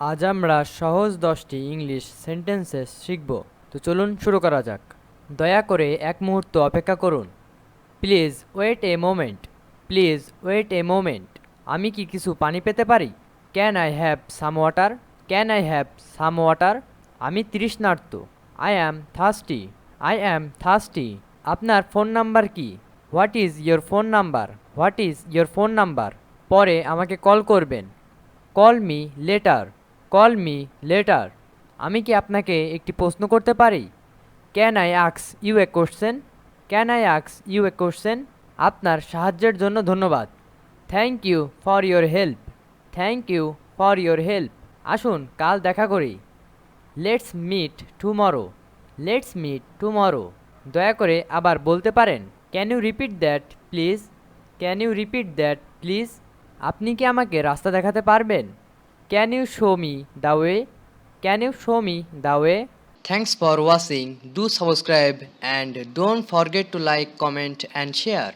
আজ আমরা সহজ 10টি ইংলিশ সেন্টেন্সেস শিখব। তো চলুন শুরু করা যাক। দয়া করে এক মুহূর্ত অপেক্ষা করুন। Please wait a moment. Please wait a moment. আমি কি কিছু পানি পেতে পারি? Can I have some water? Can I have some water? আমি তৃষ্ণার্ত। I am thirsty. I am thirsty. আপনার ফোন নাম্বার কি? What is your phone number? What is your phone number? পরে আমাকে কল করবেন। Call me later. Call me later. আমি কি আপনাকে একটি প্রশ্ন করতে পারি? ক্যান আই আক্স you a question? Can I আক্স ইউ এ কোশ্চেন? আপনার সাহায্যের জন্য ধন্যবাদ। Thank you for your help. Thank you for your help. আসুন কাল দেখা করি। Let's meet tomorrow. Let's meet tomorrow. দয়া করে আবার বলতে পারেন? Can you repeat that please? Can you repeat that please? আপনি কি আমাকে রাস্তা দেখাতে পারবেন? Can you show me the way? Can you show me the way? Thanks for watching. Do subscribe and don't forget to like, comment and share.